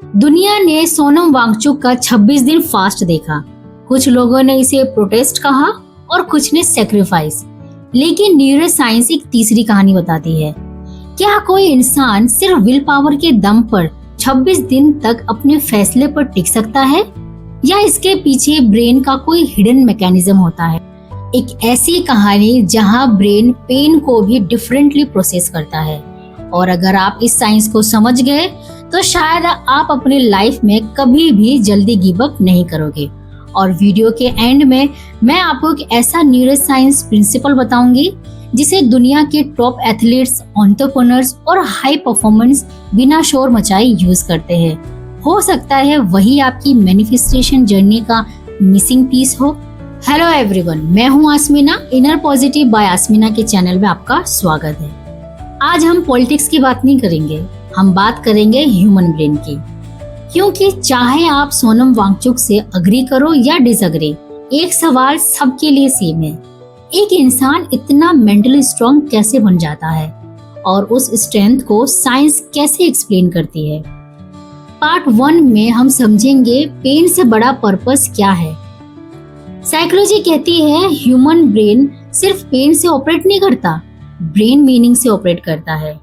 दुनिया ने सोनम वांगचुक का 26 दिन फास्ट देखा। कुछ लोगों ने इसे प्रोटेस्ट कहा और कुछ ने सेक्रीफाइस। लेकिन न्यूरो साइंस एक तीसरी कहानी बताती है। क्या कोई इंसान सिर्फ विल पावर के दम पर 26 दिन तक अपने फैसले पर टिक सकता है, या इसके पीछे ब्रेन का कोई हिडन मैकेनिज्म होता है? एक ऐसी कहानी जहां ब्रेन पेन को भी डिफरेंटली प्रोसेस करता है। और अगर आप इस साइंस को समझ गए तो शायद आप अपनी लाइफ में कभी भी जल्दी गिव अप नहीं करोगे। और वीडियो के एंड में मैं आपको एक ऐसा न्यूरो साइंस प्रिंसिपल बताऊंगी जिसे दुनिया के टॉप एथलीट्स, एंटरप्रेन्योर्स और हाई परफॉर्मेंस बिना शोर मचाए यूज करते हैं। हो सकता है वही आपकी मैनिफेस्टेशन जर्नी का मिसिंग पीस हो। हेलो एवरीवन, मैं हूं आसमीना। इनर पॉजिटिव बाय आसमीना के चैनल में आपका स्वागत है। आज हम पॉलिटिक्स की बात नहीं करेंगे, हम बात करेंगे ह्यूमन ब्रेन की। क्योंकि चाहे आप सोनम वांगचुक से अग्री करो या डिसअग्री, एक सवाल सबके लिए सेम है। एक इंसान इतना मेंटली स्ट्रांग कैसे बन जाता है और उस स्ट्रेंथ को साइंस कैसे एक्सप्लेन करती है? पार्ट 1 में हम समझेंगे पेन से बड़ा पर्पस क्या है। साइकोलॉजी कहती है ह्यूमन ब्रेन सिर्फ पेन से ऑपरेट नहीं करता, ब्रेन मीनिंग से ऑपरेट करता है।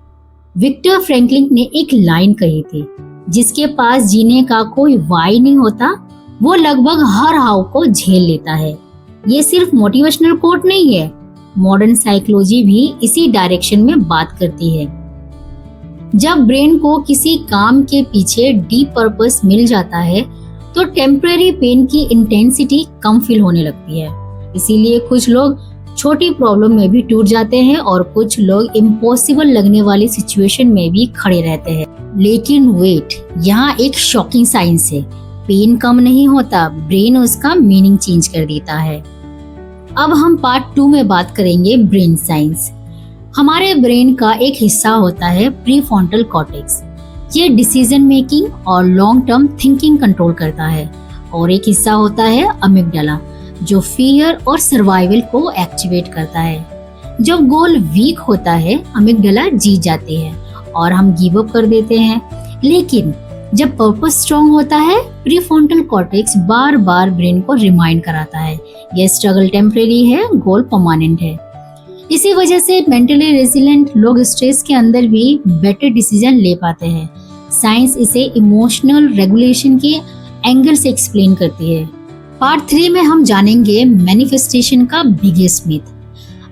विक्टर फ्रैंकलिन ने एक लाइन कही थी, जिसके पास जीने का कोई वाई नहीं होता वो लगभग हर हाव को झेल लेता है। ये सिर्फ मोटिवेशनल कोट नहीं है, मॉडर्न साइकोलॉजी भी इसी डायरेक्शन में बात करती है। जब ब्रेन को किसी काम के पीछे डीप पर्पस मिल जाता है तो टेम्परेरी पेन की इंटेंसिटी कम फील होने लगती है। इसीलिए कुछ लोग छोटी प्रॉब्लम में भी टूट जाते हैं और कुछ लोग इम्पॉसिबल लगने वाली सिचुएशन में भी खड़े रहते हैं। लेकिन वेट, यहाँ एक शॉकिंग साइंस है। पेन कम नहीं होता, ब्रेन उसका मीनिंग चेंज कर देता है। अब हम पार्ट 2 में बात करेंगे ब्रेन साइंस। हमारे ब्रेन का एक हिस्सा होता है प्रीफ्रंटल कॉर्टेक्स। ये डिसीजन मेकिंग और लॉन्ग टर्म थिंकिंग कंट्रोल करता है। और एक हिस्सा होता है अमिगडाला, जो फियर और सर्वाइवल को एक्टिवेट करता है। जब गोल वीक होता है अमिगडाला जीत जाती है और हम गिव अप कर देते हैं। लेकिन जब पर्पस स्ट्रॉन्ग होता है प्रीफ्रंटल कॉर्टेक्स बार बार ब्रेन को रिमाइंड कराता है ये स्ट्रगल टेम्परेरी है, गोल परमानेंट है। इसी वजह से मेंटली रेजिलिएंट लोग स्ट्रेस के अंदर भी बेटर डिसीजन ले पाते हैं। साइंस इसे इमोशनल रेगुलेशन के एंगल से एक्सप्लेन करती है। पार्ट 3 में हम जानेंगे मैनिफेस्टेशन का बिगेस्ट मिथ।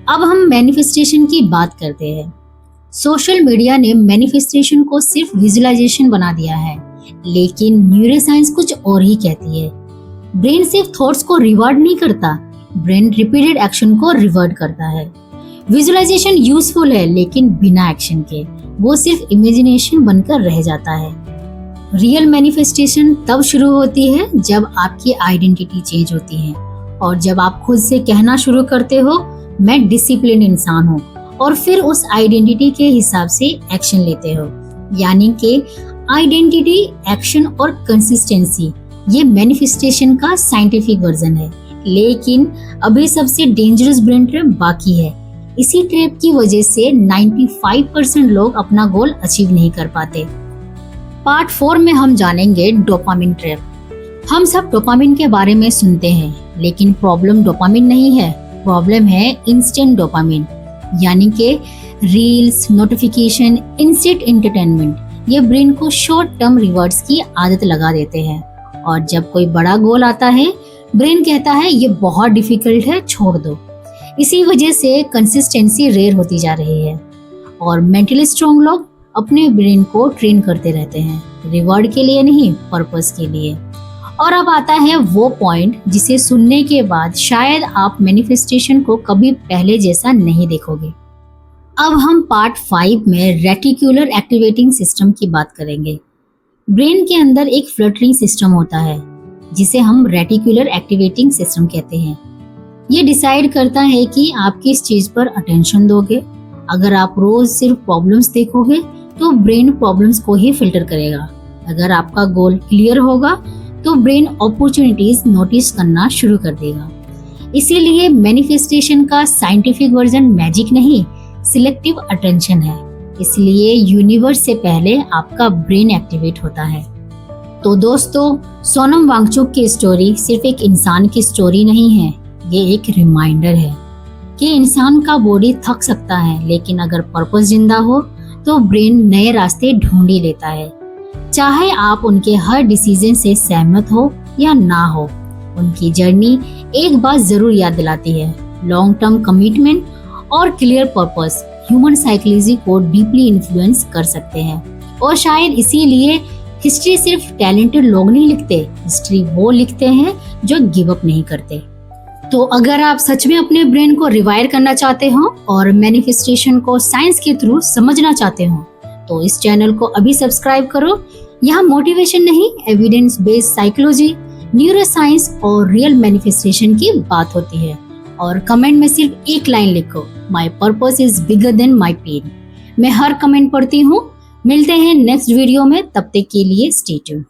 अब हम मैनिफेस्टेशन की बात करते हैं। सोशल मीडिया ने मैनिफेस्टेशन को सिर्फ विजुअलाइजेशन बना दिया है, लेकिन न्यूरो साइंस कुछ और ही कहती है। ब्रेन सिर्फ थॉट्स को रिवॉर्ड नहीं करता, ब्रेन रिपीटेड एक्शन को रिवॉर्ड करता है। विजुअलाइजेशन यूजफुल है, लेकिन बिना एक्शन के वो सिर्फ इमेजिनेशन बनकर रह जाता है। रियल मैनिफेस्टेशन तब शुरू होती है जब आपकी आइडेंटिटी चेंज होती है और जब आप खुद से कहना शुरू करते हो मैं डिसिप्लिन इंसान हूँ, और फिर उस आइडेंटिटी के हिसाब से एक्शन लेते हो। यानी कि आइडेंटिटी, एक्शन और कंसिस्टेंसी ये मैनिफेस्टेशन का साइंटिफिक वर्जन है। लेकिन अभी सबसे डेंजरस ब्रेन ट्रैप बाकी है। इसी ट्रैप की वजह से 95% लोग अपना गोल अचीव नहीं कर पाते। पार्ट 4 में हम जानेंगे डोपामिन ट्रैप। हम सब डोपामिन के बारे में सुनते हैं, लेकिन प्रॉब्लम डोपामिन नहीं है, प्रॉब्लम है इंस्टेंट डोपामिन। यानी कि रील्स, नोटिफिकेशन, इंस्टेंट एंटरटेनमेंट ये ब्रेन को शॉर्ट टर्म रिवॉर्ड्स की आदत लगा देते हैं। और जब कोई बड़ा गोल आता है ब्रेन कहता है ये बहुत डिफिकल्ट है, छोड़ दो। इसी वजह से कंसिस्टेंसी रेयर होती जा रही है और मेंटली स्ट्रांग लोग अपने ब्रेन को ट्रेन करते रहते हैं, रिवॉर्ड के लिए नहीं, पर्पस के लिए। और अब आता है वो पॉइंट जिसे सुनने के बाद शायद आप मैनिफेस्टेशन को कभी पहले जैसा नहीं देखोगे। अब हम पार्ट 5 में रेटिकुलर एक्टिवेटिंग सिस्टम की बात करेंगे। ब्रेन के अंदर एक फ्लटरिंग सिस्टम होता है जिसे हम रेटिकुलर एक्टिवेटिंग सिस्टम कहते हैं। ये डिसाइड करता है कि आप किस चीज पर अटेंशन दोगे। अगर आप रोज सिर्फ प्रॉब्लम्स देखोगे तो ब्रेन प्रॉब्लम्स को ही फिल्टर करेगा। अगर आपका गोल क्लियर होगा तो ब्रेन अपॉर्चुनिटीज नोटिस करना शुरू कर देगा। इसीलिए मैनिफेस्टेशन का साइंटिफिक वर्जन मैजिक नहीं, सिलेक्टिव अटेंशन है। इसलिए यूनिवर्स से पहले आपका ब्रेन एक्टिवेट होता है। तो दोस्तों, सोनम वांगचुक की स्टोरी सिर्फ एक इंसान की स्टोरी नहीं है, ये एक रिमाइंडर है कि इंसान का बॉडी थक सकता है, लेकिन अगर पर्पस जिंदा हो तो ब्रेन नए रास्ते ढूंढ ही लेता है। चाहे आप उनके हर डिसीजन से सहमत हो या ना हो, उनकी जर्नी एक बात जरूर याद दिलाती है, लॉन्ग टर्म कमिटमेंट और क्लियर पर्पस ह्यूमन साइकोलॉजी को डीपली इन्फ्लुएंस कर सकते हैं। और शायद इसीलिए हिस्ट्री सिर्फ टैलेंटेड लोग नहीं लिखते, हिस्ट्री वो लिखते हैं जो गिव अप नहीं करते। तो अगर आप सच में अपने ब्रेन को रिवायर करना चाहते हो और मैनिफेस्टेशन को साइंस के थ्रू समझना चाहते हो, तो इस चैनल को अभी सब्सक्राइब करो। यहाँ मोटिवेशन नहीं, एविडेंस बेस्ड साइकोलॉजी, न्यूरोसाइंस और रियल मैनिफेस्टेशन की बात होती है। और कमेंट में सिर्फ एक लाइन लिखो, my purpose is bigger than my pain. मैं हर कमेंट पढ़ती हूँ। मिलते हैं नेक्स्ट वीडियो में, तब तक के लिए स्टे ट्यून्ड।